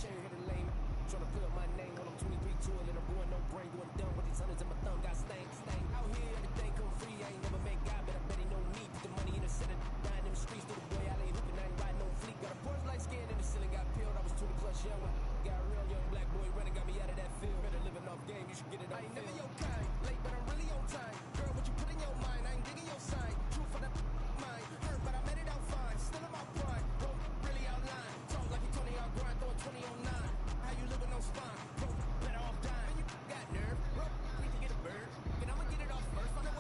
chain, hit a lame. Tryna put up my name when I'm 23 to it, and I'm going no brain, going dumb with these hundreds in my thumb, got stank. Out here, everything come free, I ain't never met God, but I bet he no need. Put the money in the center, dying in the streets, through the boy, I ain't hooping, I ain't riding no fleet. Got a Porsche light skin in the ceiling, got peeled, I was 20 plus young when got real young black boy running, got me out of that field. Better living off game, you should get it on. I ain't never your kind, late but I'm really on time. Girl, what you put in your mind, I ain't digging your sign. True for that mind, hurt but I made it out fine. Still in my prime, don't really outline. Talk like you Tony on grind, throwing 20 on 9. How you living on spine, bro, better off dying. Man, you got nerve, bro, we can get a bird. And I'ma get it off first, fuck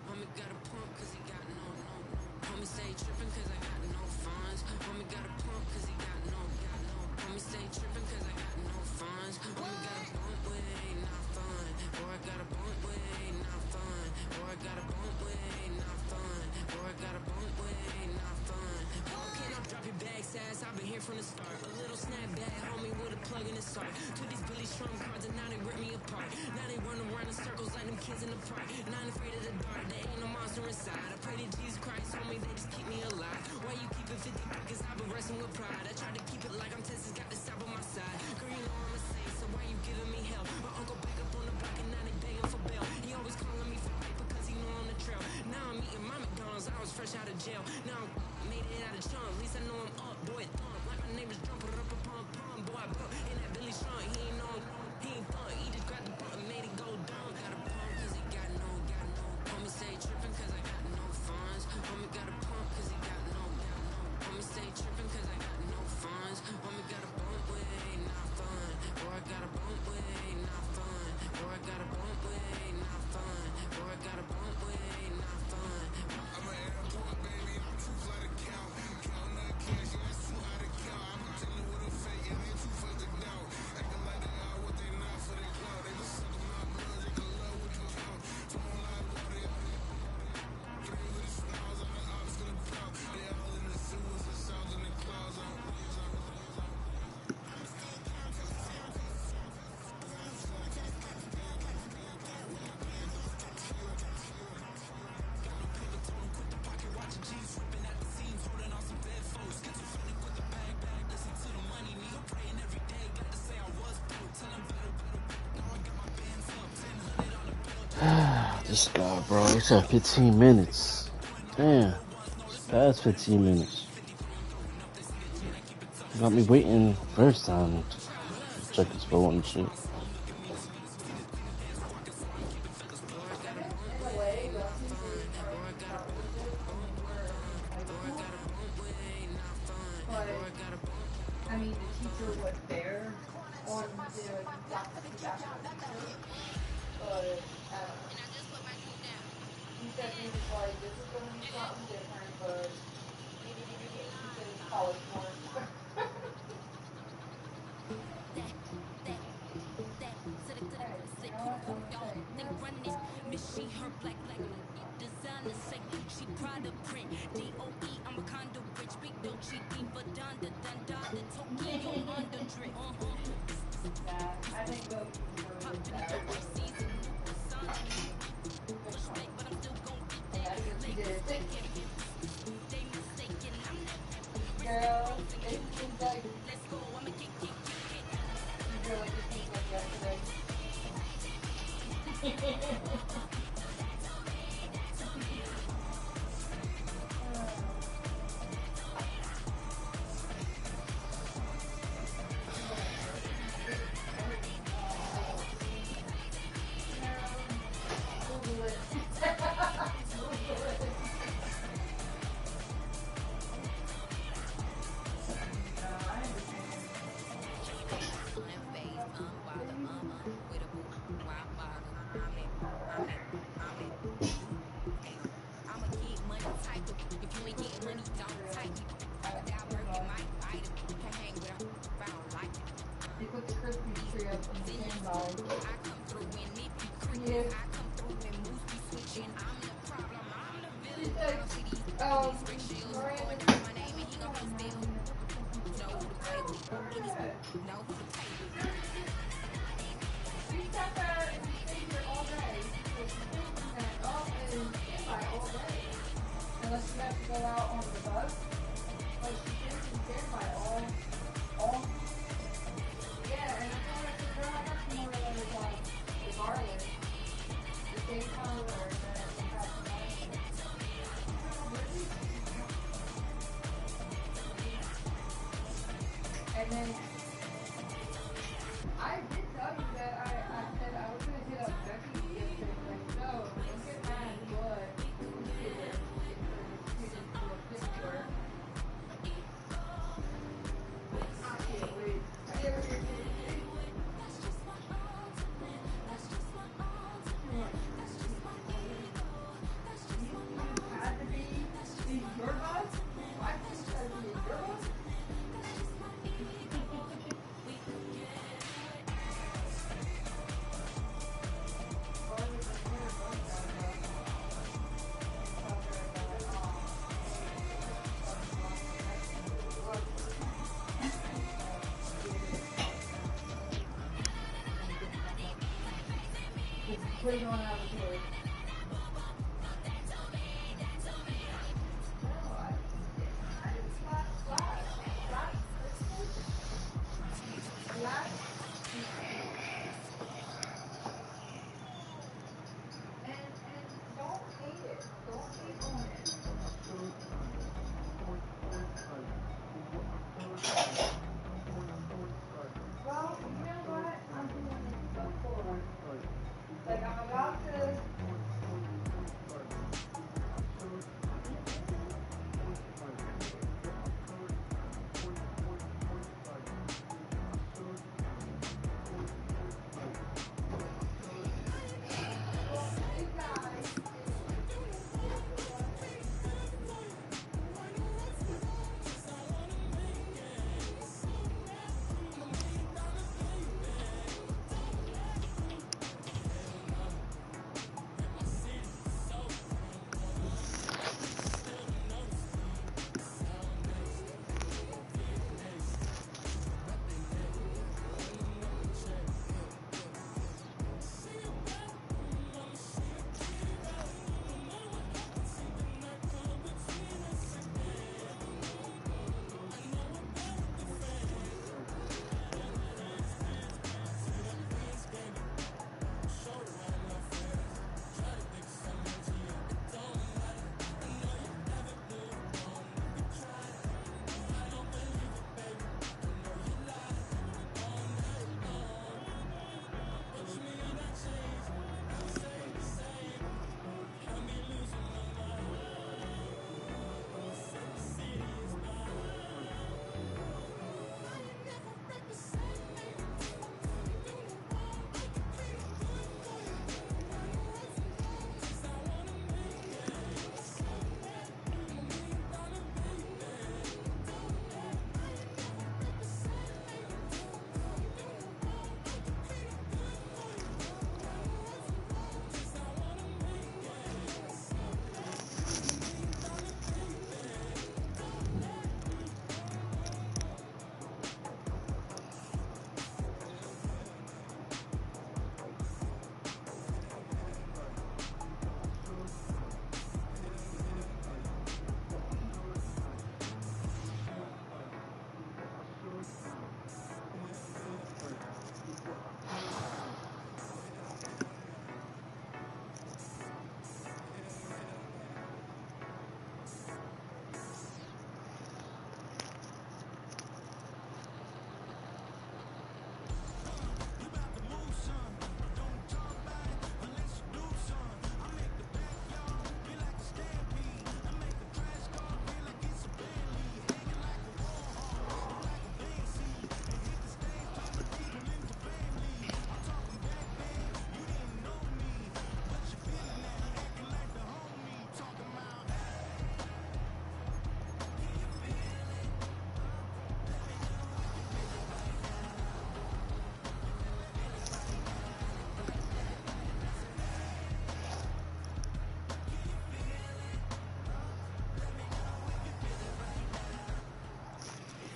Homie got a pump cause he got no. Homie stay trippin' cause I got no funds. Homie got a pump cause he got no. Homie stay trippin' cause I got no funds. Homie got a bump with ain't not fun. Or I got a bump with ain't not fun. Or I got a bump with ain't not fun. Or I got a bump with ain't not fun. Okay, now drop your bag sass. I've been here from the start. A little snapback, homie, with a plug in the start. Took these Billy Strum cards and now they rip me apart. Now they run around in circles like them kids in the park. And I ain't afraid of the dark. There ain't no monster inside. I pray to Jesus Christ, homie, they just keep me alive. Why you keep it 50 because I've been wrestling with pride. I try to keep it like I'm Texas, got the south on my side. Girl, you know I'm a saint, so why you giving me hell? My uncle back up on the block and now they begging for bail. He always calling me for fight because he know I'm the trail. Now I'm eating my McDonald's, I was fresh out of jail. Now I'm made it out of chunk, at least I know I'm up, boy, thump. Like my neighbors jumping up a pump, boy, I built in that Billy Strong. He ain't know, he ain't thought, he just grabbed the bump and made it go down. Got a pump cause he got no. Homie stay trippin' cause I got no funds. Homie got a pump cause he got no. Homie stay trippin' cause I got no funds. Homie got a bump with ain't not fun. Or I got a bump with ain't not fun. Or I got a bump with ain't not fun. Or I got a bump with ain't not fun. I'm an airport baby, I'm too fly to count. Counting that cash, yeah, it's too high to count. I'm contending with a fake, yeah, they too fake to doubt. Acting like they are what they not for they clout. They just suckin' my blood, they can love what they count. Don't lie, water, play with the smiles on the ops gonna pout. They all in the sewers, the sounds in the clouds. This guy, bro, he said 15 minutes. Damn, it's past 15 minutes. Got me waiting first time to check his phone and shit. I mean, the teacher was there on the after teacher, but he said he was like, this is going to be something different, but he said it's college course. I think those deserve that. That's what she did. Girl, it seems like you feel like it seems like yesterday. They put the Christmas tree up in the sandbag. Yeah. She said, Miranda. She sat there and stayed here all day. So she's thinking that off and standby all day. Unless she has to go out on the bus. But she stays in standby all. Yeah, and I told her, I said, girl, I got some more letters like the garlic. The same color that we have tonight. And then I did tell you that I said I was going to hit up Becky yesterday, like, no, don't get mad, but we did it. really don't have a choice. Well, you know what? I'm doing it so forward. Like, I'm about to...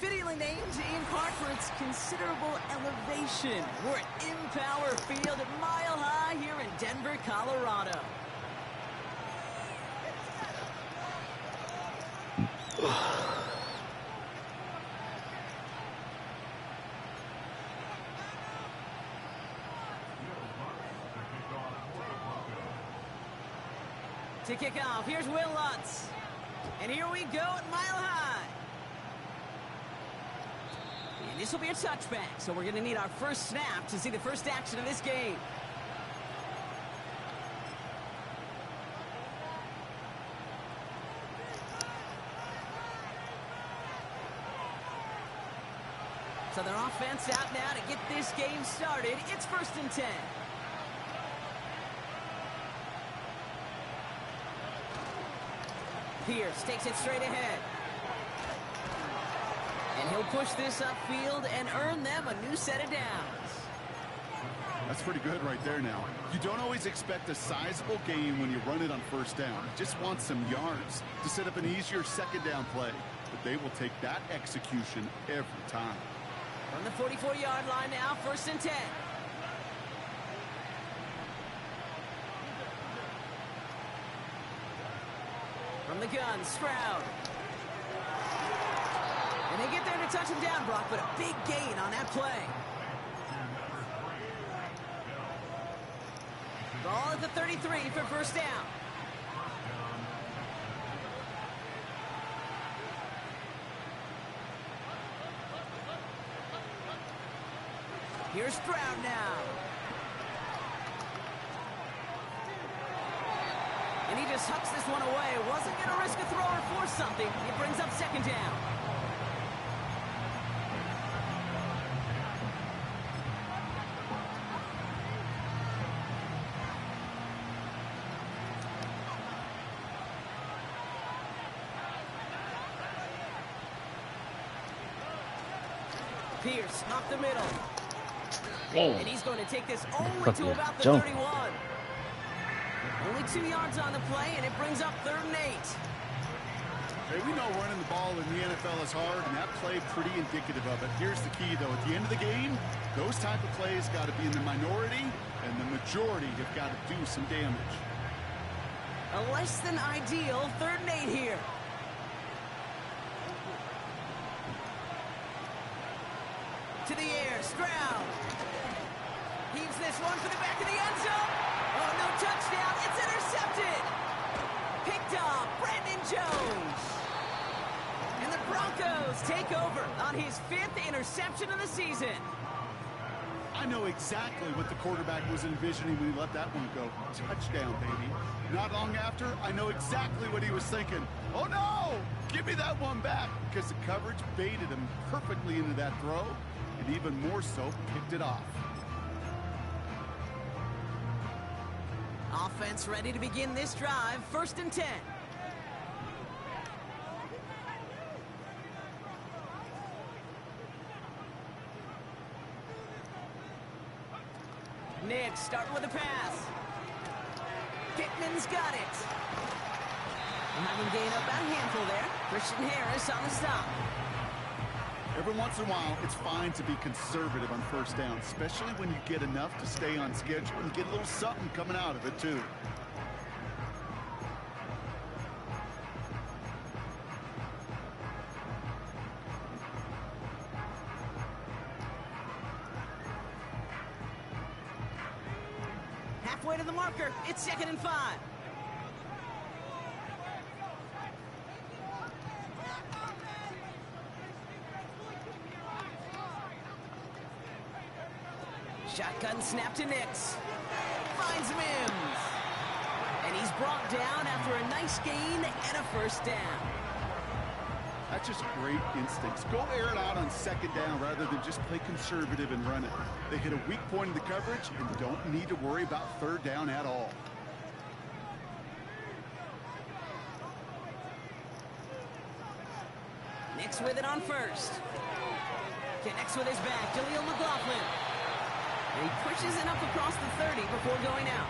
Fittingly named in part for its considerable elevation. We're at Empower Field at Mile High here in Denver, Colorado. To kick off, here's Will Lutz. And here we go at Mile High. And this will be a touchback, so we're going to need our first snap to see the first action of this game. So their offense out now to get this game started. It's 1st and 10. Pierce takes it straight ahead. And he'll push this upfield and earn them a new set of downs. That's pretty good right there now. You don't always expect a sizable gain when you run it on 1st down. You just want some yards to set up an easier 2nd down play. But they will take that execution every time. On the 44-yard line now, 1st and 10. From the gun, Stroud. And they get there to touch him down, Brock, but a big gain on that play. Ball at the 33 for first down. Here's Stroud now. And he just hucks this one away. Wasn't going to risk a throw or force something. It brings up second down. Pierce off the middle. And he's going to take this only to about the 31. Only 2 yards on the play, and it brings up 3rd and 8. Hey, we know running the ball in the NFL is hard, and that play pretty indicative of it. Here's the key, though. At the end of the game, those type of plays got to be in the minority, and the majority have got to do some damage. A less than ideal 3rd and 8 here. To the air, Stroud. Heaves this one for the back of the end zone. Oh, no touchdown. It's intercepted. Picked off Brandon Jones. And the Broncos take over on his 5th interception of the season. I know exactly what the quarterback was envisioning when he let that one go. Touchdown, baby. Not long after, I know exactly what he was thinking. Oh, no! Give me that one back. Because the coverage baited him perfectly into that throw. And even more so, picked it off. Offense ready to begin this drive. 1st and 10. Nick starting with a pass. Pittman's got it. We'll have him gain up about a handful there. Christian Harris on the stop. Every once in a while, it's fine to be conservative on 1st down, especially when you get enough to stay on schedule and get a little something coming out of it, too. Halfway to the marker. It's 2nd and 5. Shotgun snap to Nix. Finds Mims. And he's brought down after a nice gain and a 1st down. That's just great instincts. Go air it out on 2nd down rather than just play conservative and run it. They hit a weak point in the coverage and don't need to worry about 3rd down at all. Nix with it on 1st. Connects with his back. Jaleel McLaughlin. And he pushes it up across the 30 before going out.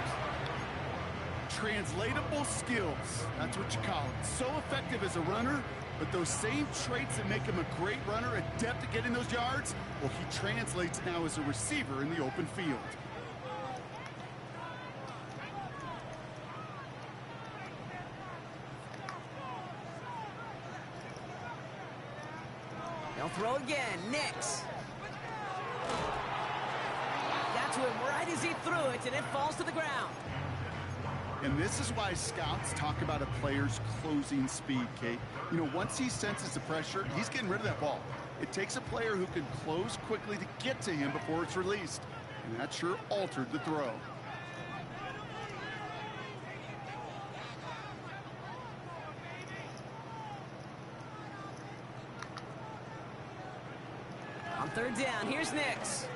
Translatable skills. That's what you call it. So effective as a runner, but those same traits that make him a great runner, adept at getting those yards, well, he translates now as a receiver in the open field. They'll throw again. Nix. Got to him right as he threw it, and it falls to the ground. And this is why scouts talk about a player's closing speed, Kate. You know, once he senses the pressure, he's getting rid of that ball. It takes a player who can close quickly to get to him before it's released. And that sure altered the throw. On 3rd down, here's Nix.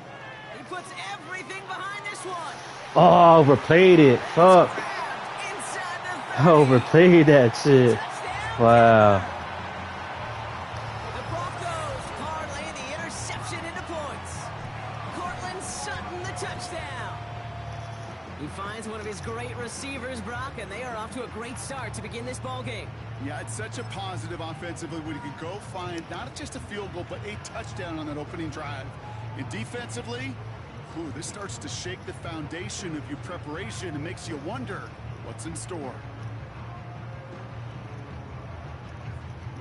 He puts everything behind this one. Oh, overplayed it. Fuck. I overplayed that shit. Wow. The Broncos parlay the interception into points. Cortland Sutton the touchdown. He finds one of his great receivers, Brock, and they are off to a great start to begin this ball game. Yeah, it's such a positive offensively when you can go find not just a field goal, but a touchdown on that opening drive. And defensively, this starts to shake the foundation of your preparation and makes you wonder what's in store.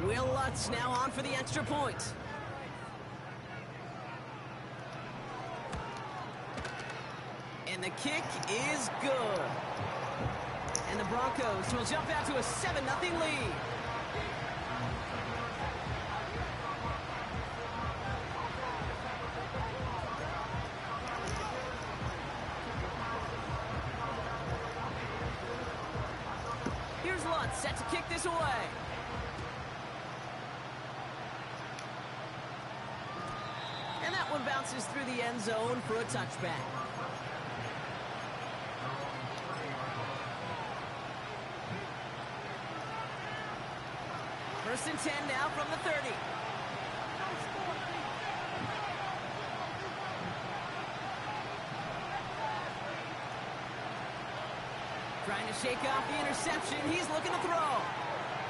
Will Lutz now on for the extra point. And the kick is good. And the Broncos will jump out to a 7-0 lead. Here's Lutz set to kick this away. And that one bounces through the end zone for a touchback. First and 10 now from the 30. Trying to shake off the interception. He's looking to throw.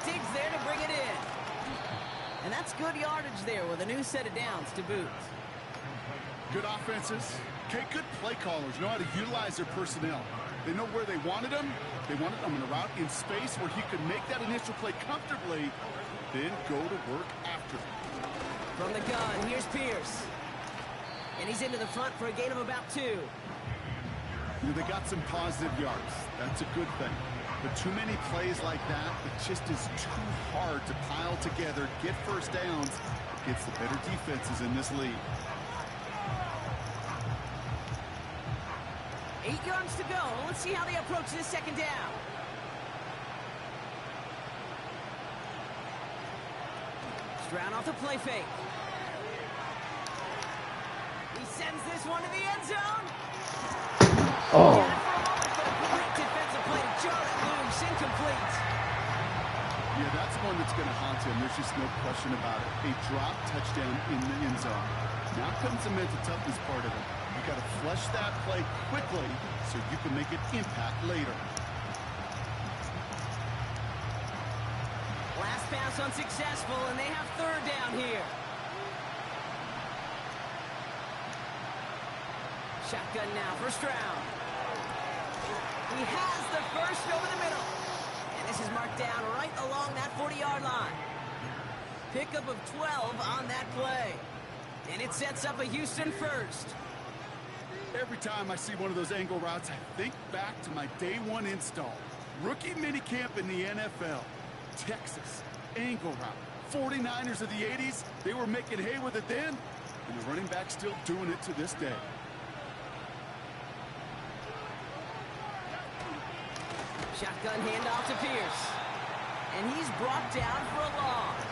Diggs there to bring it in. And that's good yardage there with a new set of downs to boot. Good offenses. Okay, good play callers know how to utilize their personnel. They know where they wanted them. They wanted them in a route in space where he could make that initial play comfortably, then go to work after. From the gun, here's Pierce. And he's into the front for a gain of about 2. You know, they got some positive yards. That's a good thing. But too many plays like that, it just is too hard to pile together, get first downs against the better defenses in this league. 8 yards to go. Let's see how they approach this second down. Stroud off the play fake. He sends this one to the end zone. Oh. Great defensive play to jar it loose. Incomplete. Yeah, that's one that's going to haunt him. There's just no question about it. A drop touchdown in the end zone. Now comes the mental toughness part of it. You got to flush that play quickly so you can make an impact later. Last pass unsuccessful, and they have third down here. Shotgun now for Stroud. He has the first over the middle. And this is marked down right along that 40-yard line. Pickup of 12 on that play. And it sets up a Houston first. Every time I see one of those angle routes, I think back to my day one install. Rookie minicamp in the NFL. Texas, angle route. 49ers of the 80s, they were making hay with it then, and the running back's still doing it to this day. Shotgun handoff to Pierce. And he's brought down for a loss.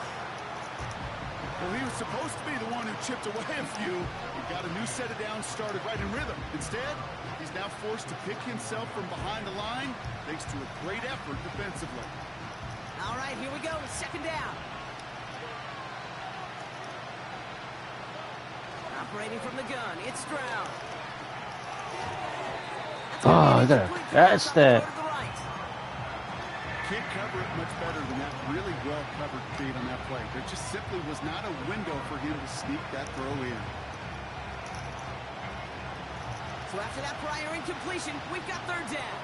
Well, he was supposed to be the one who chipped away a few. He got a new set of downs started right in rhythm. Instead, he's now forced to pick himself from behind the line thanks to a great effort defensively. All right, here we go. Second down. Operating from the gun, it's Stroud. Oh, I gotta catch that. Can't cover it much better than that really well-covered feed on that play. There just simply was not a window for him to sneak that throw in. So after that prior incompletion, we've got third down.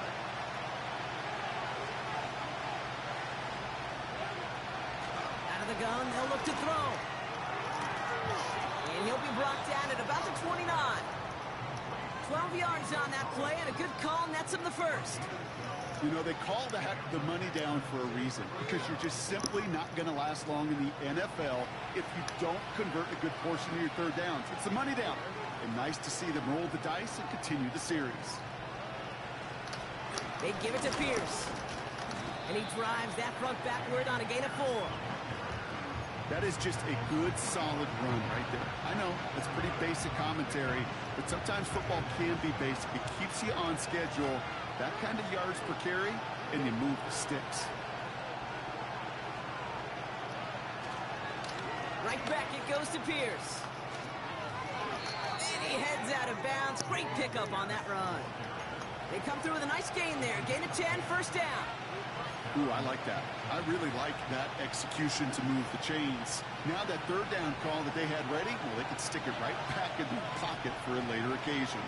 Out of the gun, they'll look to throw. And he'll be brought down at about the 29. 12 yards on that play, and a good call nets him the first. You know, they call that the money down for a reason, because you're just simply not going to last long in the NFL if you don't convert a good portion of your third downs. It's the money down. And nice to see them roll the dice and continue the series. They give it to Pierce. And he drives that front backward on a gain of 4. That is just a good, solid run right there. I know, that's pretty basic commentary, but sometimes football can be basic. It keeps you on schedule. That kind of yards per carry, and you move the sticks. Right back it goes to Pierce. And he heads out of bounds. Great pickup on that run. They come through with a nice gain there. Gain of 10, first down. Ooh, I like that. I really like that execution to move the chains. Now that third down call that they had ready, well, they could stick it right back in the pocket for a later occasion.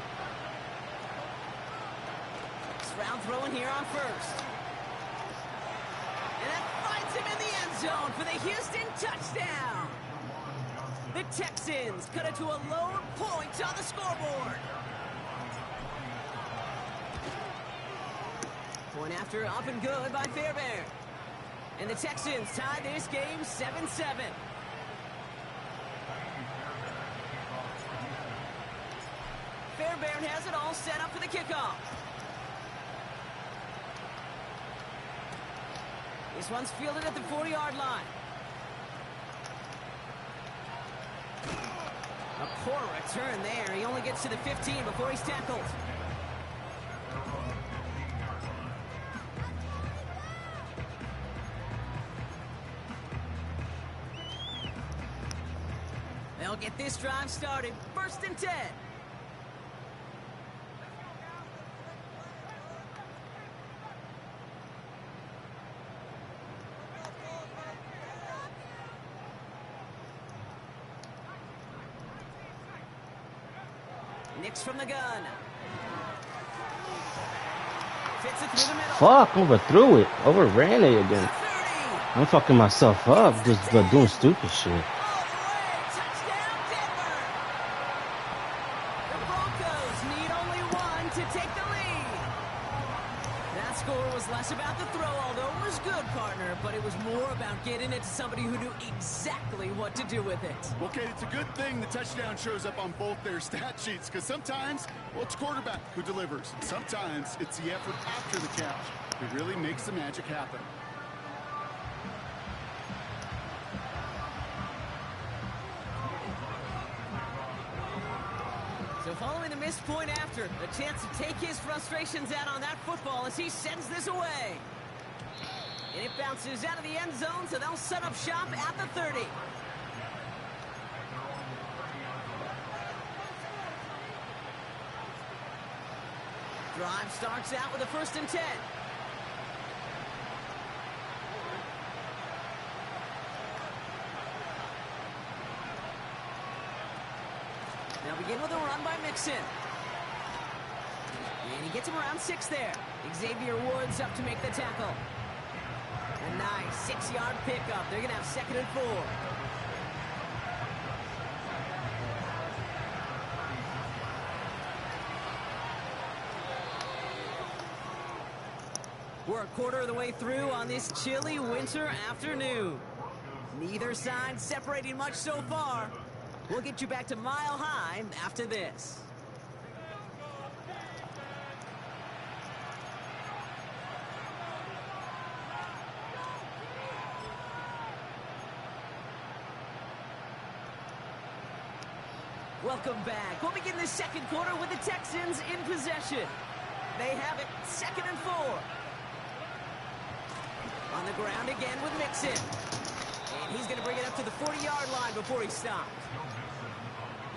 Stroud throwing here on first. And that finds him in the end zone for the Houston touchdown. The Texans cut it to a lone point on the scoreboard. Point after up and good by Fairbairn. And the Texans tie this game 7-7. Fairbairn has it all set up for the kickoff. This one's fielded at the 40-yard line. A poor return there. He only gets to the 15 before he's tackled. They'll get this drive started. 1st and 10. Nix from the gun. Fits it through the middle. Fuck, overthrew it. Overran it again. 30. I'm fucking myself up just by doing stupid shit. All the way. Touchdown, Denver. The Broncos need only one to take the lead. That score was less about the throw, although it was good, partner, but it was more about getting it to somebody who knew exactly what to do with it. Okay, it's a good thing the touchdown shows up on both their stat sheets, because sometimes, well, it's quarterback who delivers. Sometimes it's the effort after the catch that really makes the magic happen. So following the missed point after, a chance to take his frustrations out on that football as he sends this away. And it bounces out of the end zone, so they'll set up shop at the 30. Drive starts out with a 1st and 10. Now begin with a run by Mixon. And he gets him around 6 there. Xavier Woods up to make the tackle. A nice 6-yard pickup. They're going to have 2nd and 4. We're a quarter of the way through on this chilly winter afternoon. Neither side separating much so far. We'll get you back to Mile High after this. Welcome back. We'll begin the 2nd quarter with the Texans in possession. They have it 2nd and 4. On the ground again with Mixon. And he's going to bring it up to the 40-yard line before he stops.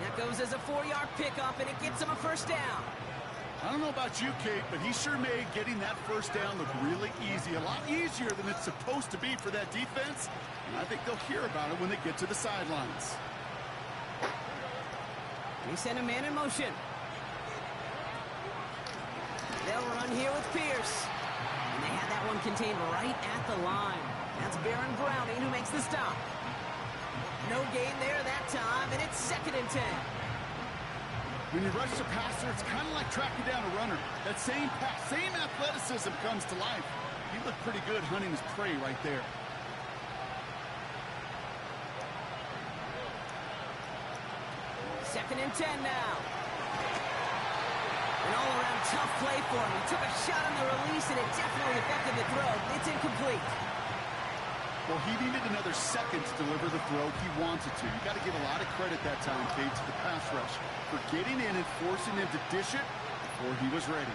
That goes as a 4-yard pickup, and it gets him a 1st down. I don't know about you, Kate, but he sure made getting that 1st down look really easy. A lot easier than it's supposed to be for that defense. And I think they'll hear about it when they get to the sidelines. They send a man in motion. They'll run here with Pierce. And they had that one contained right at the line. That's Baron Browning who makes the stop. No gain there that time, and it's 2nd and 10. When you rush the passer, it's kind of like tracking down a runner. That same pass, same athleticism comes to life. He looked pretty good hunting his prey right there. Second and 10 now. An all-around tough play for him. He took a shot on the release, and it definitely affected the throw. It's incomplete. Well, he needed another second to deliver the throw he wanted to. You got to give a lot of credit that time, Kate, to the pass rush for getting in and forcing him to dish it before he was ready.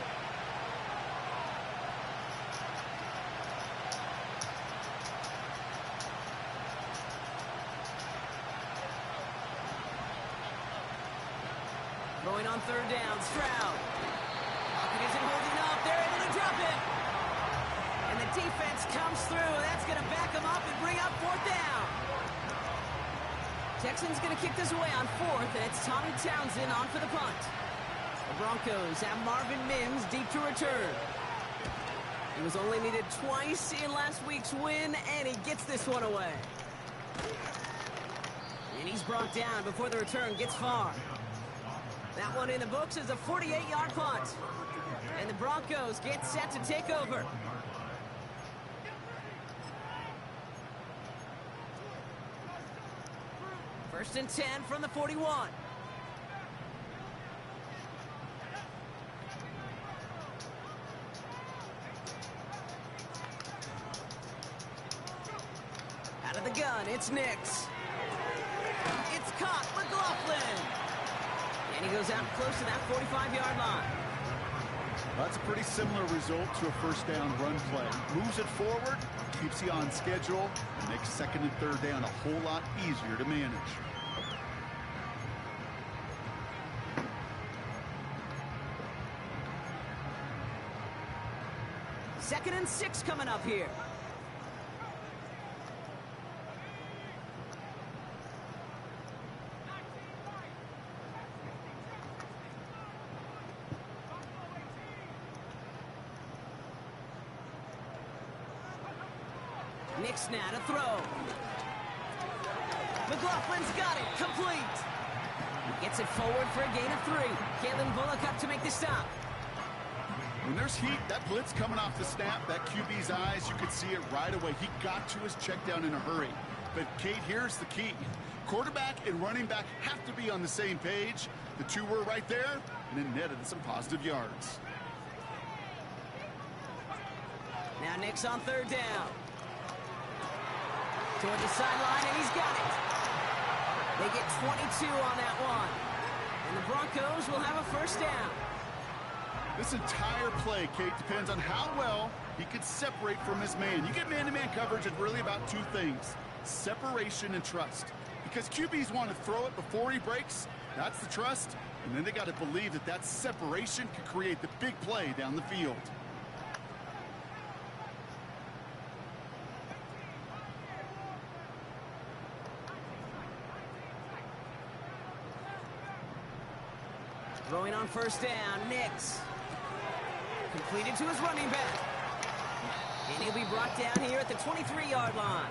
Going on 3rd down, Stroud. Pocket isn't holding up. They're able to drop it. And the defense comes through. That's going to back them up and bring up 4th down. Texans going to kick this away on 4th, and it's Tommy Townsend on for the punt. The Broncos have Marvin Mims deep to return. He was only needed twice in last week's win, and he gets this one away. And he's brought down before the return gets far. That one in the books is a 48-yard punt. And the Broncos get set to take over. First and 10 from the 41. Out of the gun, it's Nix. It's caught, McLaughlin. And he goes out close to that 45-yard line. That's a pretty similar result to a first down run play. Moves it forward, keeps you on schedule, and makes second and third down a whole lot easier to manage. Second and 6 coming up here. Nix now to throw. McLaughlin's got it. Complete. He gets it forward for a gain of 3. Kalen Bullock up to make the stop. When there's heat, that blitz coming off the snap, that QB's eyes, you could see it right away. He got to his check down in a hurry. But, Kate, here's the key. Quarterback and running back have to be on the same page. The two were right there, and it netted some positive yards. Now Nix on third down. Toward the sideline, and he's got it. They get 22 on that one. And the Broncos will have a first down. This entire play, Kate, depends on how well he can separate from his man. You get man-to-man coverage, it's really about two things: separation and trust. Because QBs want to throw it before he breaks, that's the trust, and then they got to believe that that separation can create the big play down the field. Throwing on first down, Nix. Completed to his running back. And he'll be brought down here at the 23-yard line.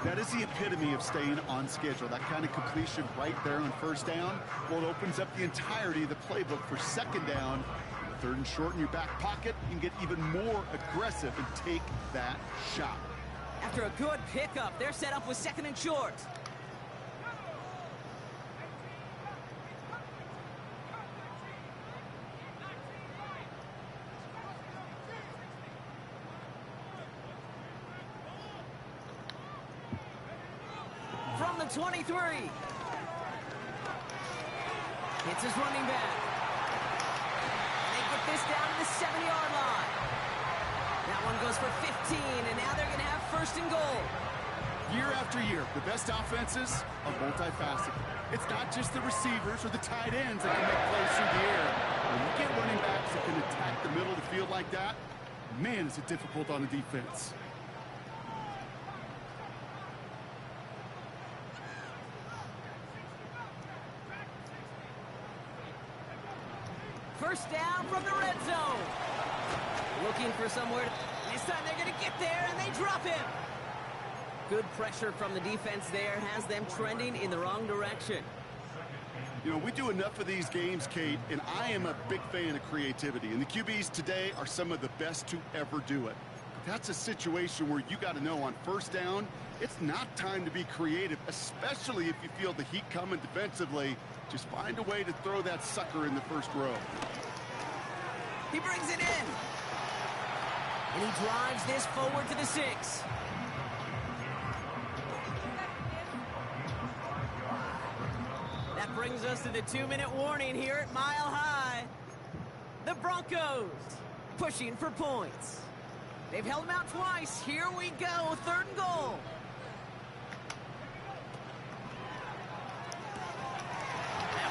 That is the epitome of staying on schedule. That kind of completion right there on first down. Well, it opens up the entirety of the playbook for second down. Third and short in your back pocket, you can get even more aggressive and take that shot. After a good pickup, they're set up with second and short. From the 23. It's his running back. They get this down to the 7-yard line. That one goes for 15, and now they're going to have first and goal. Year after year, the best offenses are multifaceted. It's not just the receivers or the tight ends that can make plays through the air. When you get running backs that can attack the middle of the field like that, man, is it difficult on the defense. First down from the red zone. Looking for somewhere to... This time they're going to get there, and they drop him. Good pressure from the defense there has them trending in the wrong direction. You know, we do enough of these games, Kate, and I am a big fan of creativity. And the QBs today are some of the best to ever do it. But that's a situation where you got to know on first down, it's not time to be creative, especially if you feel the heat coming defensively. Just find a way to throw that sucker in the first row. He brings it in. And he drives this forward to the 6. That brings us to the 2-minute warning here at Mile High. The Broncos pushing for points. They've held him out twice. Here we go, third and goal.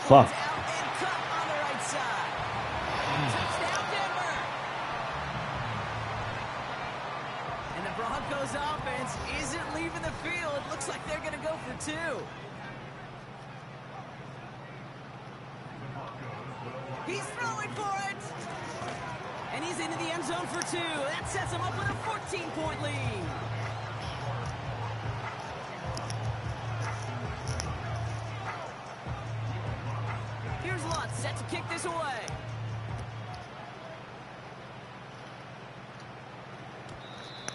Fuck. Out and cut on the right side. Touchdown, Denver. And the Broncos offense isn't leaving the field. Looks like they're going to go for 2. He's throwing for it. And he's into the end zone for 2. That sets him up with a 14-point lead. Here's Lutz set to kick this away.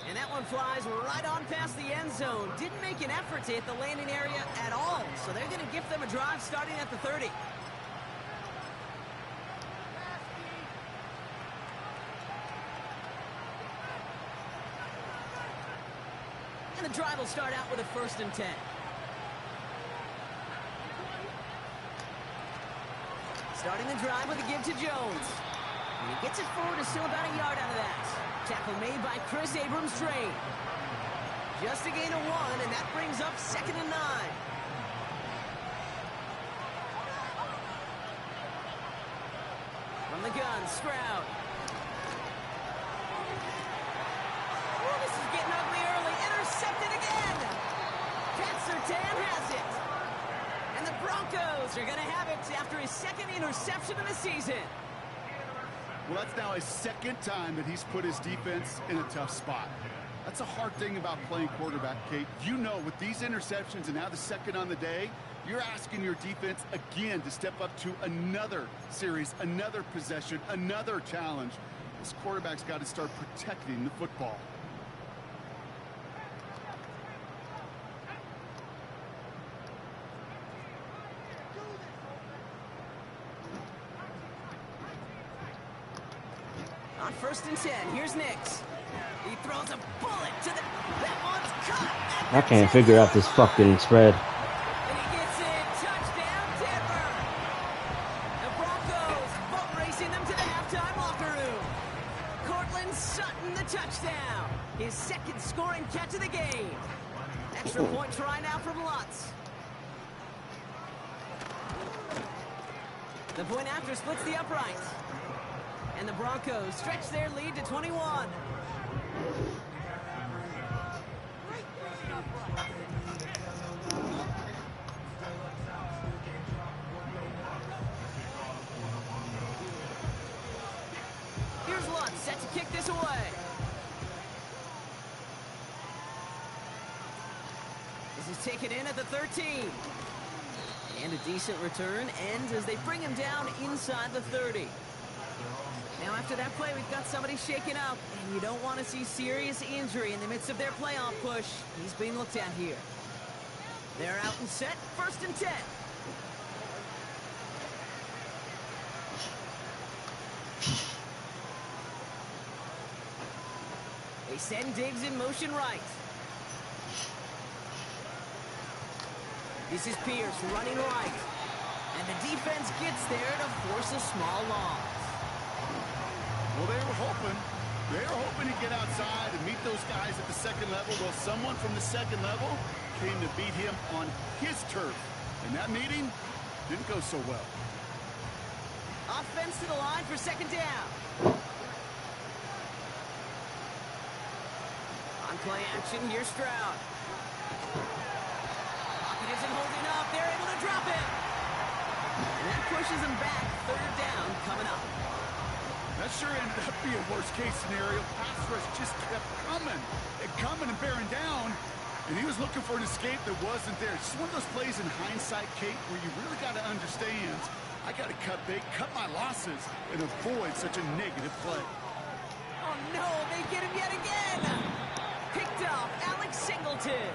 And that one flies right on past the end zone. Didn't make an effort to hit the landing area at all. So they're going to give them a drive starting at the 30. And the drive will start out with a 1st and 10. Starting the drive with a give to Jones. And he gets it forward to still about a yard out of that. Tackle made by Chris Abrams-Drain. Just a gain of 1, and that brings up 2nd and 9. From the gun, Stroud. Oh, this is getting ugly early. Intercepted again. Pat Surtain has it. And the Broncos are going to have it after his 2nd interception of the season. Well, that's now his 2nd time that he's put his defense in a tough spot. That's a hard thing about playing quarterback, Kate. You know, with these interceptions and now the 2nd on the day, you're asking your defense again to step up to another series, another possession, another challenge. This quarterback's got to start protecting the football. On 1st and 10, here's Nix. He throws a bullet to the... That one's caught. I can't figure out this fucking spread. And he gets it. Touchdown, Denver. The Broncos boat racing them to the halftime locker room. Cortland Sutton, the touchdown. His 2nd scoring catch of the game. Extra point try now from Lutz. The point after splits the upright. And the Broncos stretch their lead to 21. Here's Lutz set to kick this away. This is taken in at the 13. And a decent return ends as they bring him down inside the 30. Now after that play, we've got somebody shaken up, and you don't want to see serious injury in the midst of their playoff push. He's being looked at here. They're out and set, 1st and 10. They send Diggs in motion right. This is Pierce running right. And the defense gets there to force a small loss. Well, they were hoping to get outside and meet those guys at the 2nd level. Well, someone from the 2nd level came to beat him on his turf. And that meeting didn't go so well. Offense to the line for 2nd down. On play action, here's Stroud. Pocket isn't holding up. They're able to drop it. And that pushes him back. 3rd down coming up. That sure ended up being a worst-case scenario. Pass rush just kept coming and bearing down, and he was looking for an escape that wasn't there. It's just one of those plays in hindsight, Kate, where you really got to understand, I got to cut bait, cut my losses, and avoid such a negative play. Oh, no, they get him yet again. Picked off Alex Singleton.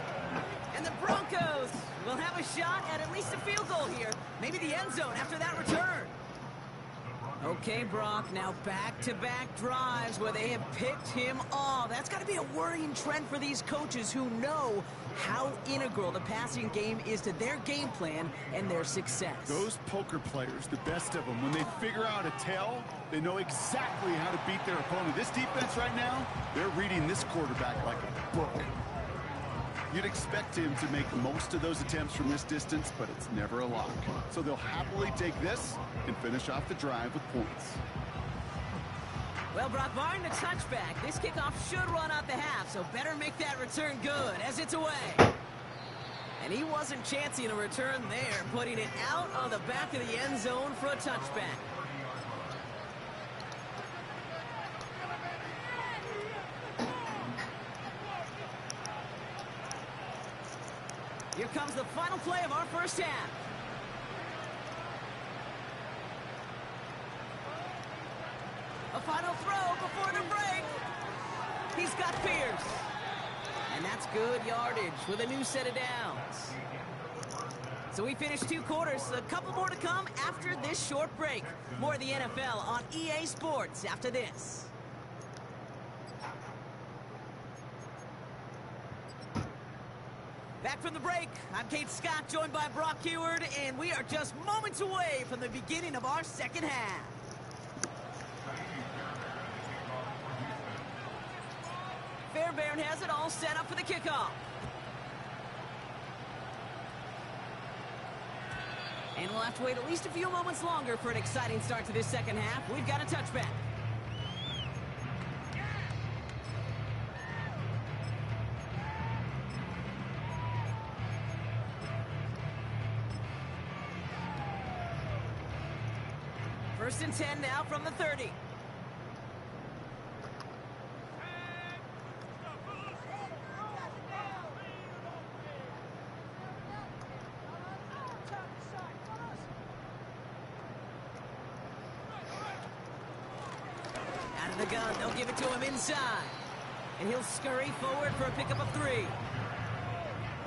And the Broncos will have a shot at least a field goal here. Maybe the end zone after that return. Okay, Brock, now back-to-back drives where they have picked him off. That's got to be a worrying trend for these coaches who know how integral the passing game is to their game plan and their success. Those poker players, the best of them, when they figure out a tell, they know exactly how to beat their opponent. This defense right now, they're reading this quarterback like a book. You'd expect him to make most of those attempts from this distance, but it's never a lock. So they'll happily take this and finish off the drive with points. Well, Brock, barring the touchback, this kickoff should run out the half, so better make that return good as it's away. And he wasn't chancing a return there, putting it out on the back of the end zone for a touchback. Here comes the final play of our first half. A final throw before the break. He's got Pierce. And that's good yardage with a new set of downs. So we finished 2 quarters. A couple more to come after this short break. More of the NFL on EA Sports after this. Back from the break, I'm Kate Scott, joined by Brock Heward, and we are just moments away from the beginning of our second half. Fairbairn has it all set up for the kickoff. And we'll have to wait at least a few moments longer for an exciting start to this second half. We've got a touchback. First and 10 now from the 30. Out of the gun, they'll give it to him inside. And he'll scurry forward for a pickup of 3.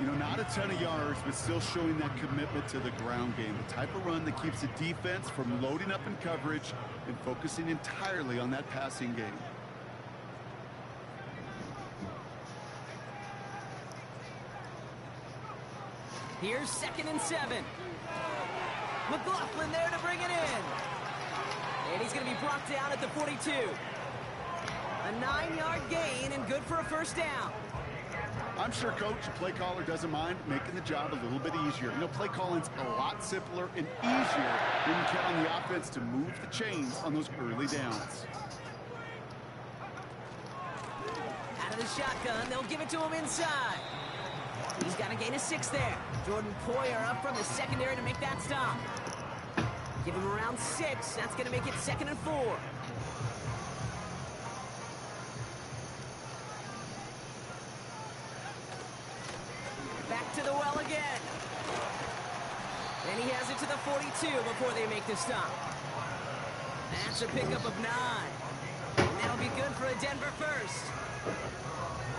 You know, not a ton of yards, but still showing that commitment to the ground game. The type of run that keeps the defense from loading up in coverage and focusing entirely on that passing game. Here's 2nd and 7. McLaughlin there to bring it in. And he's going to be brought down at the 42. A 9-yard gain and good for a first down. I'm sure coach, play caller doesn't mind making the job a little bit easier. You know, play calling's a lot simpler and easier when you count on the offense to move the chains on those early downs. Out of the shotgun, they'll give it to him inside. He's got a gain of 6 there. Jordan Poyer up from the secondary to make that stop. Give him around 6. That's going to make it 2nd and 4. Back to the well again. And he has it to the 42 before they make the stop. That's a pickup of 9. And that'll be good for a Denver first.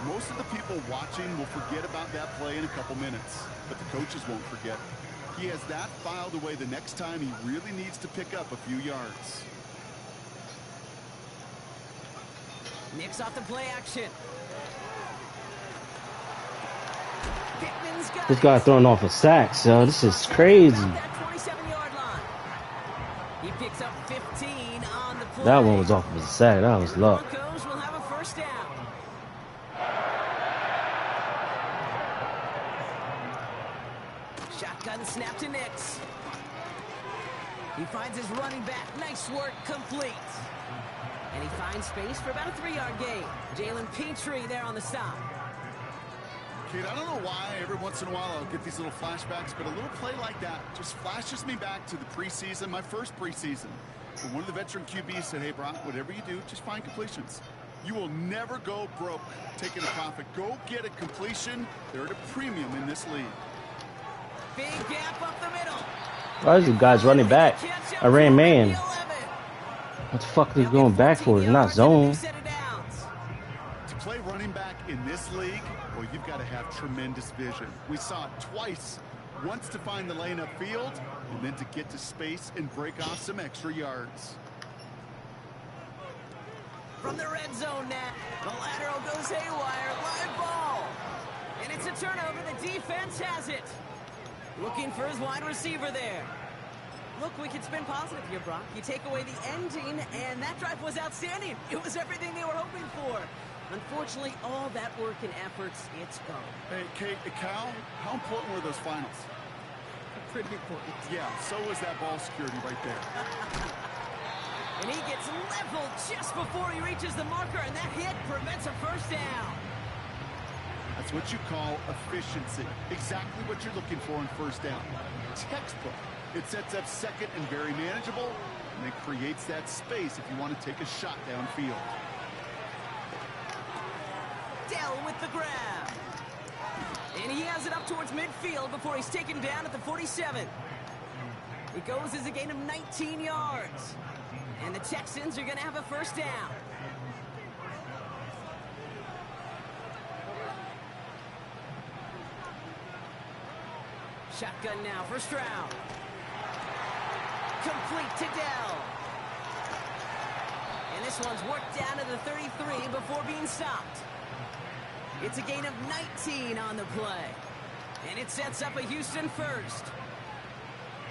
Most of the people watching will forget about that play in a couple minutes, but the coaches won't forget. He has that filed away the next time he really needs to pick up a few yards. Nicks off the play action. This guy throwing off a sack, so this is crazy. That 27-yard line. He picks up 15 on the play. That one was off of a sack. That was luck. Broncos will have a first down. Shotgun snap to Nicks. He finds his running back. Nice work, complete. And he finds space for about a 3-yard gain. Jalen Petrie there on the stop. Kid, I don't know why every once in a while I'll get these little flashbacks, but a little play like that just flashes me back to the preseason, my first preseason. When one of the veteran QBs said, hey, Brock, whatever you do, just find completions. You will never go broke taking a profit. Go get a completion. They're at a premium in this league. Big gap up the middle. Why is the guys running back? I ran man. What the fuck are they going back for? It's not zone. To play running back in this league, well, you've got to have tremendous vision. We saw it twice. Once to find the lane upfield, and then to get to space and break off some extra yards. From the red zone now, the lateral goes haywire, live ball. And it's a turnover, the defense has it. Looking for his wide receiver there. Look, we can spin positive here, Brock. You take away the ending, and that drive was outstanding. It was everything they were hoping for. Unfortunately, all that work and efforts, it's gone. Hey, Kate, Cal, how important were those finals? Pretty important. Yeah, so was that ball security right there. And he gets leveled just before he reaches the marker, and that hit prevents a first down. That's what you call efficiency. Exactly what you're looking for in first down. Textbook. It sets up second and very manageable, and it creates that space if you want to take a shot downfield. Dell with the grab. And he has it up towards midfield before he's taken down at the 47. It goes as a gain of 19 yards. And the Texans are going to have a first down. Shotgun now for Stroud. Complete to Dell. And this one's worked down to the 33 before being stopped. It's a gain of 19 on the play. And it sets up a Houston first.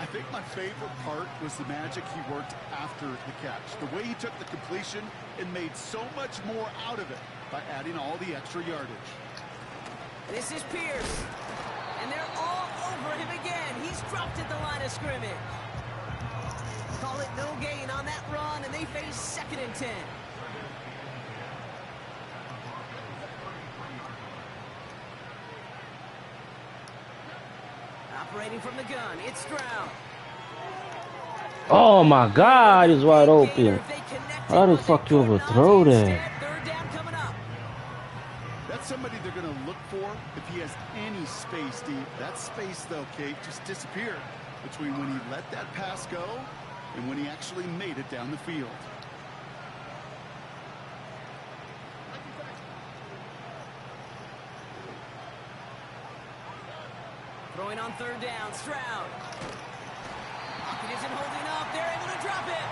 I think my favorite part was the magic he worked after the catch. The way he took the completion and made so much more out of it by adding all the extra yardage. This is Pierce. And they're all over him again. He's dropped at the line of scrimmage. Call it no gain on that run, and they face 2nd and 10. Operating from the gun, it's Stroud. Oh my God, he's wide open. How the fuck you overthrow that? Third down coming up. That's somebody they're going to look for if he has any space deep. That space, though, Kate, just disappeared between when he let that pass go and when he actually made it down the field. Throwing on third down, Stroud. Pocket isn't holding up. They're able to drop it.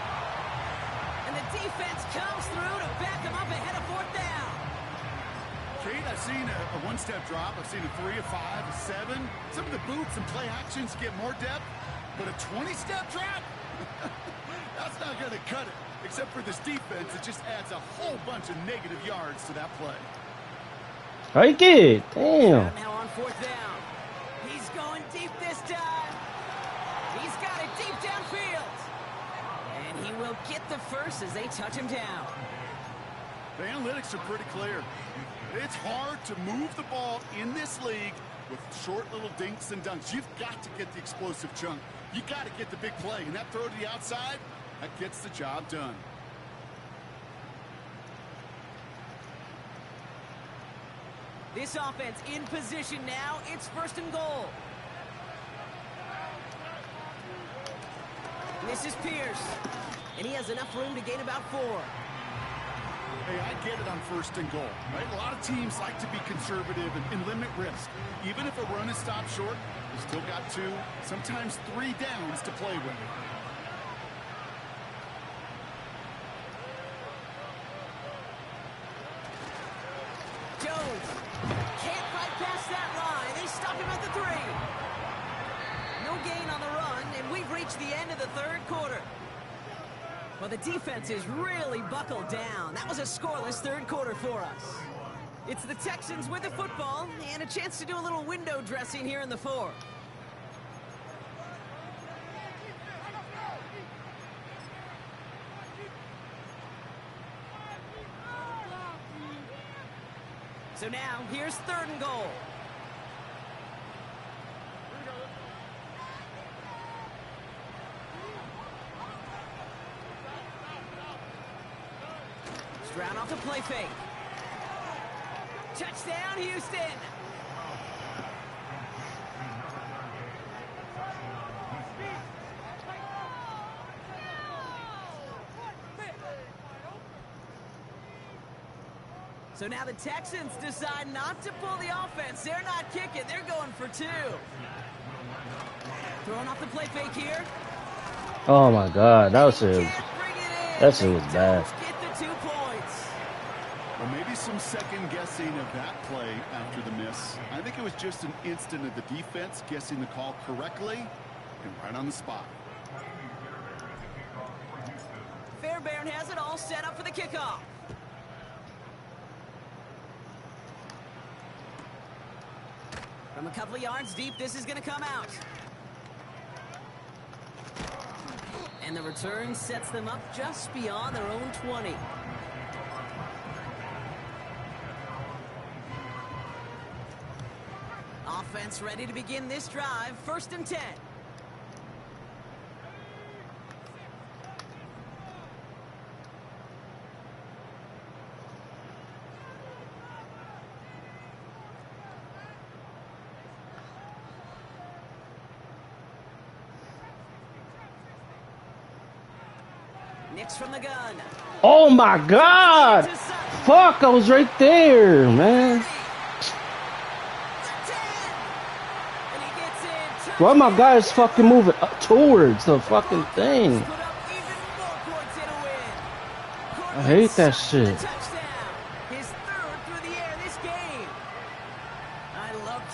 And the defense comes through to back him up ahead of 4th down. Kate, I've seen a one-step drop. I've seen a 3, a 5, a 7. Some of the boots and play actions get more depth, but a 20-step drop? That's not going to cut it. Except for this defense, it just adds a whole bunch of negative yards to that play. Hike it. Damn. Now on 4th down. He's going deep this time. He's got it deep downfield. And he will get the first as they touch him down. The analytics are pretty clear. It's hard to move the ball in this league with short little dinks and dunks. You've got to get the explosive chunk. You got to get the big play. And that throw to the outside, that gets the job done. This offense in position now. It's 1st and goal. This is Pierce. And he has enough room to gain about 4. Hey, I get it on 1st and goal, right? A lot of teams like to be conservative and limit risk. Even if a run is stopped short, you still got 2, sometimes 3 downs to play with. Jones can't bypass that line. They stop him at the 3. No gain on the run, and we've reached the end of the 3rd quarter. Well, the defense is really buckled down. That was a scoreless 3rd quarter for us. It's the Texans with the football and a chance to do a little window dressing here in the 4th. So now, here's 3rd and goal. Stroud off the play fake. Touchdown, Houston! So now the Texans decide not to pull the offense. They're not kicking. They're going for 2. Throwing off the play fake here. Oh my God, that was it. That shit was bad. Get the 2 points. Well, maybe some second guessing of that play after the miss. I think it was just an instant of the defense guessing the call correctly and right on the spot. Fairbairn has it all set up for the kickoff. From a couple of yards deep, this is going to come out. And the return sets them up just beyond their own 20. Offense ready to begin this drive. 1st and 10. Nix from the gun. Oh my God! Fuck, I was right there, man. Why my guys fucking moving up towards the fucking thing? I hate that shit.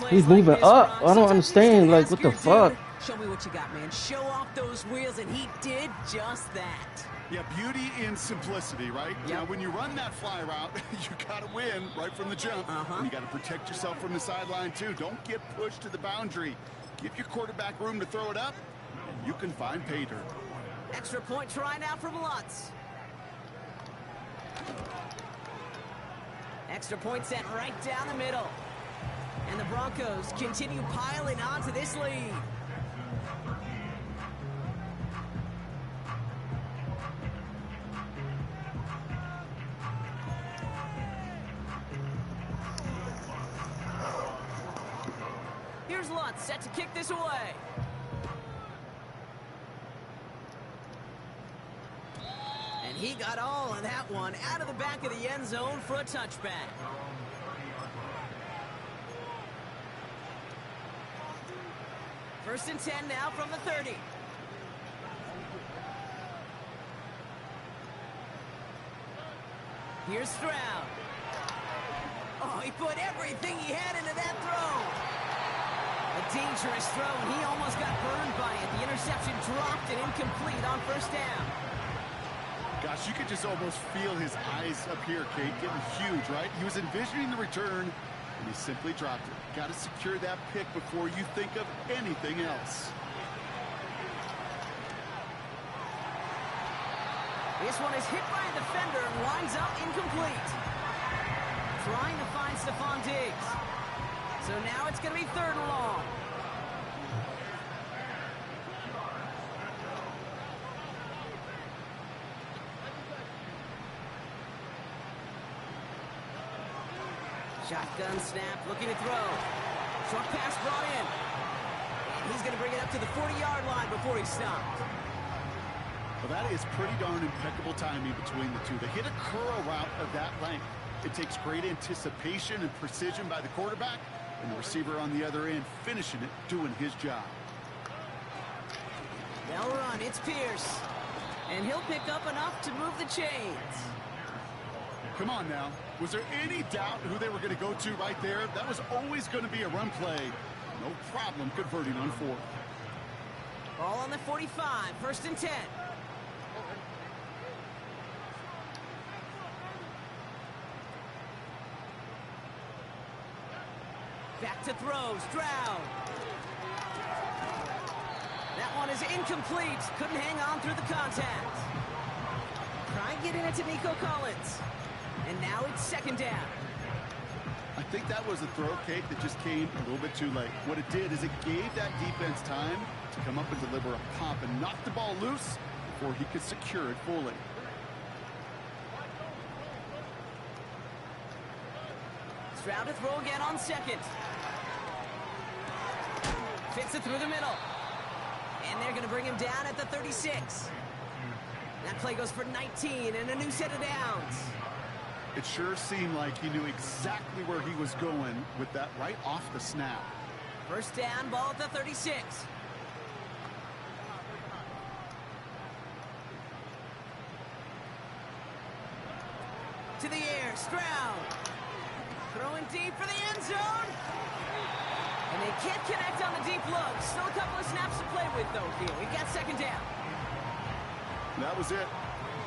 He's moving up. I don't understand. Like, what the fuck? Show me what you got, man. Show off those wheels, and he did just that. Yeah, beauty in simplicity, right? Yep. Now, when you run that fly route, you got to win right from the jump. And you got to protect yourself from the sideline, too. Don't get pushed to the boundary. Give your quarterback room to throw it up, and you can find pay dirt. Extra point try now from Lutz. Extra point set right down the middle. And the Broncos continue piling on to this lead. Here's Lutz set to kick this away. And he got all of that one out of the back of the end zone for a touchback. First and 10 now from the 30. Here's Stroud. Oh, he put everything he had into that throw. A dangerous throw, and he almost got burned by it. The interception dropped and incomplete on first down. Gosh, you could just almost feel his eyes up here, Kate, getting huge, right? He was envisioning the return, and he simply dropped it. Got to secure that pick before you think of anything else. This one is hit by a defender and winds up incomplete. Trying to find Stephon Diggs. So now it's going to be 3rd and long. Shotgun snap, looking to throw. Short pass brought in. And he's going to bring it up to the 40-yard line before he's stopped. Well, that is pretty darn impeccable timing between the two. They hit a curl route of that length. It takes great anticipation and precision by the quarterback, and the receiver on the other end finishing it, doing his job. They'll run. It's Pierce. And he'll pick up enough to move the chains. Come on now. Was there any doubt who they were going to go to right there? That was always going to be a run play. No problem converting on 4th. Ball on the 45. 1st and 10. Back to throw. Stroud. That one is incomplete. Couldn't hang on through the contact. Try and get in it to Nico Collins. And now it's 2nd down. I think that was a throw, Kate, that just came a little bit too late. What it did is it gave that defense time to come up and deliver a pop and knock the ball loose before he could secure it fully. Stroud to throw again on 2nd. Fits it through the middle. And they're going to bring him down at the 36. That play goes for 19 and a new set of downs. It sure seemed like he knew exactly where he was going with that right off the snap. 1st down, ball at the 36. To the air, Stroud. Throwing deep for the end zone. And they can't connect on the deep look. Still a couple of snaps to play with, though, here. We got 2nd down. That was it.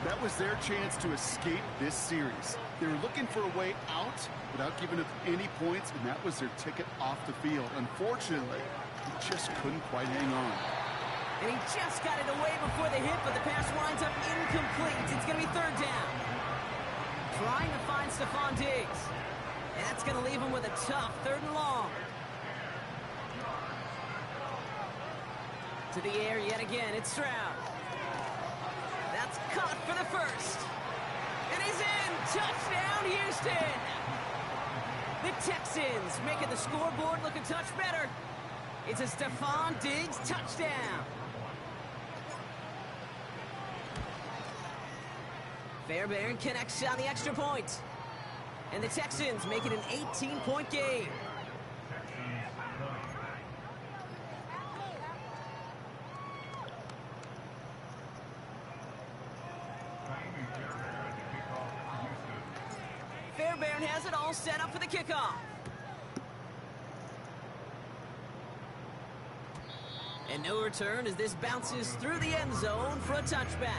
That was their chance to escape this series. They were looking for a way out without giving up any points, and that was their ticket off the field. Unfortunately, he just couldn't quite hang on. And he just got it away before the hit, but the pass winds up incomplete. It's going to be 3rd down. Trying to find Stephon Diggs. And that's going to leave him with a tough 3rd and long. To the air yet again, it's Stroud. That's caught for the 1st. It is in. Touchdown, Houston. The Texans making the scoreboard look a touch better. It's a Stephon Diggs touchdown. Fairbairn connects on the extra point. And the Texans make it an 18-point game. Fairbairn has it all set up for the kickoff. And no return as this bounces through the end zone for a touchback.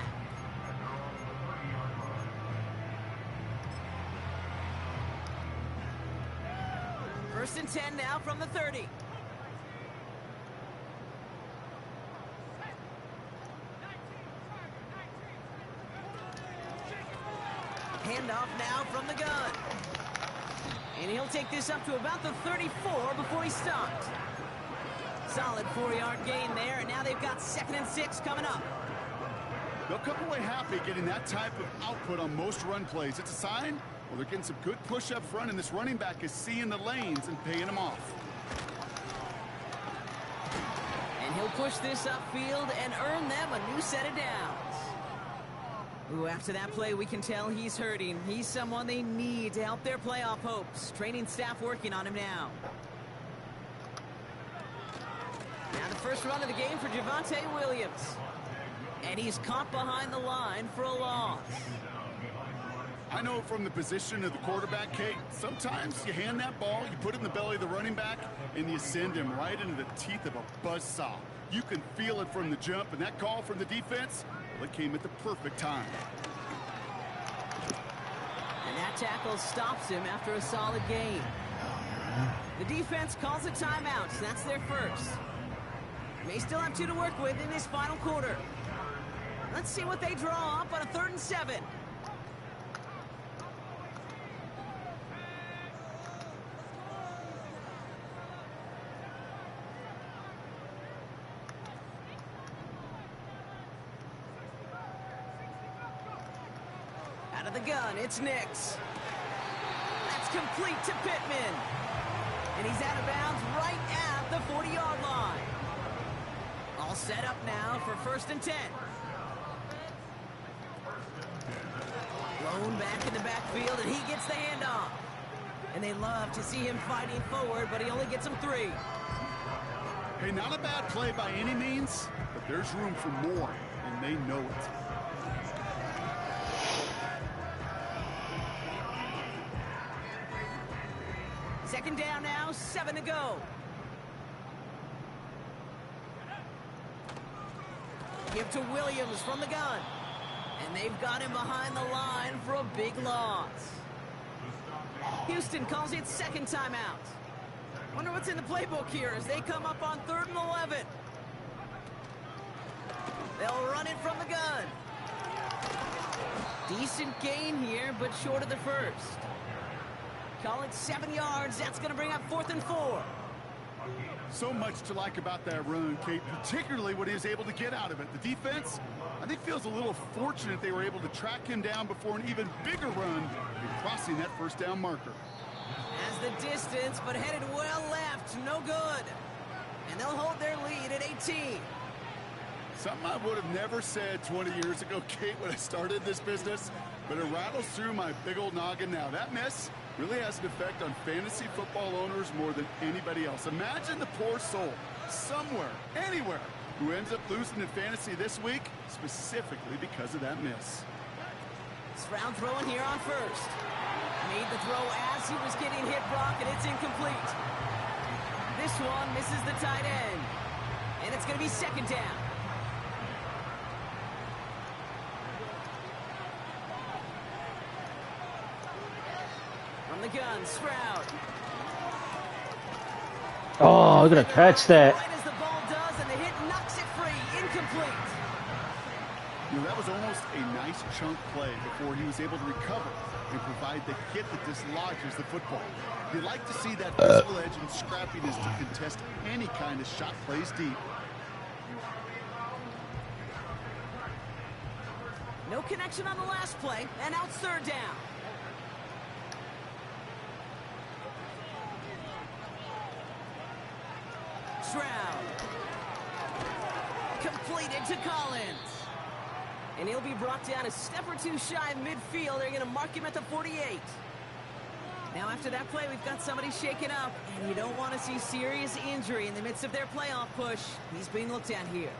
First and 10 now from the 30. Handoff now from the gun. And he'll take this up to about the 34 before he stopped. Solid 4-yard gain there, and now they've got 2nd and 6 coming up. They'll come away happy getting that type of output on most run plays. It's a sign, well, they're getting some good push up front, and this running back is seeing the lanes and paying them off. And he'll push this upfield and earn them a new set of downs. Ooh, after that play, we can tell he's hurting. He's someone they need to help their playoff hopes. Training staff working on him now. Now the first run of the game for Javonte Williams. And he's caught behind the line for a loss. I know from the position of the quarterback, Kate, sometimes you hand that ball, you put it in the belly of the running back, and you send him right into the teeth of a buzzsaw. You can feel it from the jump, and that call from the defense, well, it came at the perfect time. And that tackle stops him after a solid gain. The defense calls a timeout, so that's their first. May still have 2 to work with in this final quarter. Let's see what they draw up on a 3rd and 7. Out of the gun, it's Nix. That's complete to Pittman. And he's out of bounds right at the 40-yard line. All set up now for 1st and 10. Blown back in the backfield, and he gets the handoff. And they love to see him fighting forward, but he only gets them 3. Hey, not a bad play by any means, but there's room for more, and they know it. Second down now, 7 to go. Give to Williams from the gun. And they've got him behind the line for a big loss. Houston calls it 2nd timeout. Wonder what's in the playbook here as they come up on 3rd and 11. They'll run it from the gun. Decent gain here, but short of the first. Call it 7 yards. That's going to bring up 4th and 4. So much to like about that run, Kate, particularly what he was able to get out of it. The defense, I think, feels a little fortunate they were able to track him down before an even bigger run in crossing that 1st down marker. As the distance, but headed well left. No good. And they'll hold their lead at 18. Something I would have never said 20 years ago, Kate, when I started this business, but it rattles through my big old noggin now. That miss really has an effect on fantasy football owners more than anybody else. Imagine the poor soul somewhere, anywhere, who ends up losing in fantasy this week, specifically because of that miss. Stroud throwing here on 1st. Made the throw as he was getting hit, Brock, and it's incomplete. This one misses the tight end. And it's going to be 2nd down. From the gun, Stroud. Oh, I'm gonna catch that. Right as the ball does, and the hit knocks it free. Incomplete. You know, that was almost a nice chunk play before he was able to recover and provide the hit that dislodges the football. You like to see that physical edge and scrappiness to contest any kind of shot plays deep. No connection on the last play, and now it's 3rd down. Stroud. Completed to Collins. And he'll be brought down a step or two shy of midfield. They're going to mark him at the 48. Now after that play, we've got somebody shaken up, and you don't want to see serious injury in the midst of their playoff push. He's being looked at here.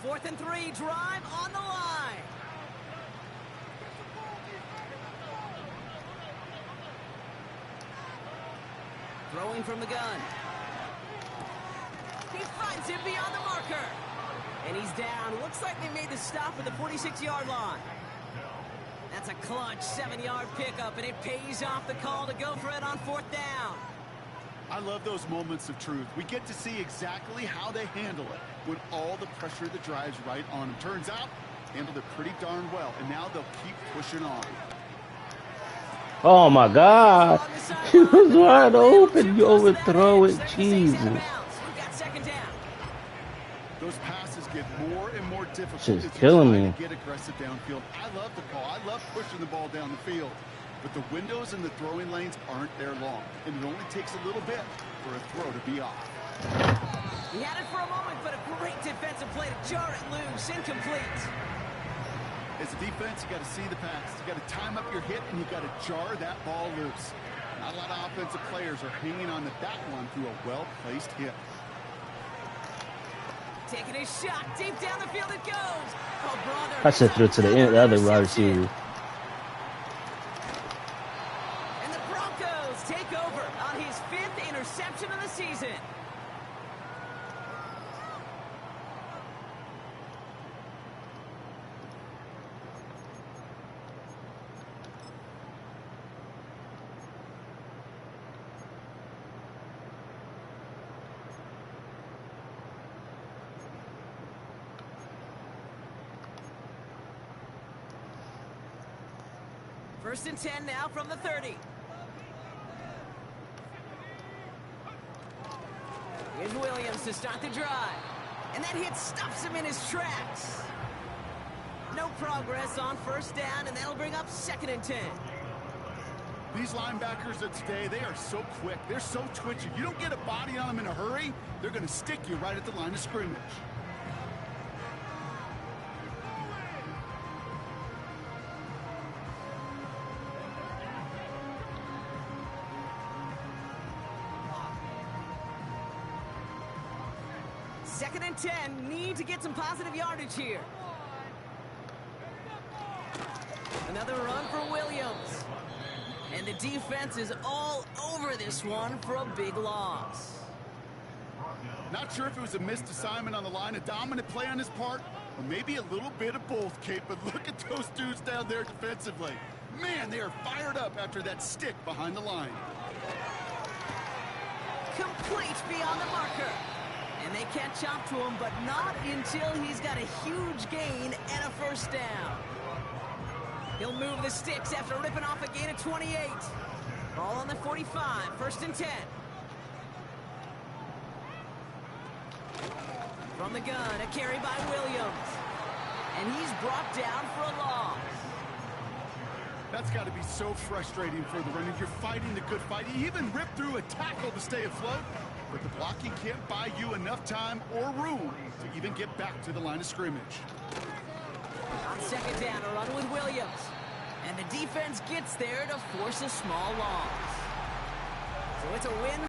Fourth and 3, drive on the line. Throwing from the gun. He finds him beyond the marker. And he's down. Looks like they made the stop at the 46-yard line. That's a clutch 7-yard pickup, and it pays off the call to go for it on 4th down. I love those moments of truth. We get to see exactly how they handle it when all the pressure that drives right on them. Turns out, handled it pretty darn well, and now they'll keep pushing on. Oh my God. He was wide open. You overthrow it. Jesus. Those passes get more and more difficult. Shit's killing me. Get aggressive downfield. I love the call. I love pushing the ball down the field. But the windows in the throwing lanes aren't there long, and it only takes a little bit for a throw to be off. He had it for a moment, but a great defensive play to jar it loose. Incomplete. As a defense, you got to see the pass. You got to time up your hit, and you got to jar that ball loose. Not a lot of offensive players are hanging on to that one through a well-placed hit. Taking a shot deep down the field it goes. Oh, brother. I should throw it to the end, the other wide receiver. And the Broncos take over on his 5th interception of the season. First and 10 now from the 30. Here's Williams to start the drive. And that hit stops him in his tracks. No progress on 1st down, and that'll bring up 2nd and 10. These linebackers of today, they are so quick. They're so twitchy. You don't get a body on them in a hurry, they're going to stick you right at the line of scrimmage. Second and 10, need to get some positive yardage here. Another run for Williams. And the defense is all over this one for a big loss. Not sure if it was a missed assignment on the line, a dominant play on his part, or maybe a little bit of both, Kate, but look at those dudes down there defensively. Man, they are fired up after that stick behind the line. Complete beyond the marker. And they catch up to him, but not until he's got a huge gain and a 1st down. He'll move the sticks after ripping off a gain of 28. Ball on the 45, 1st and 10. From the gun, a carry by Williams. And he's brought down for a loss. That's got to be so frustrating for the runner. You're fighting the good fight. You even ripped through a tackle to stay afloat. But the blocking can't buy you enough time or room to even get back to the line of scrimmage. On 2nd down, a run with Williams. And the defense gets there to force a small loss. So it's a win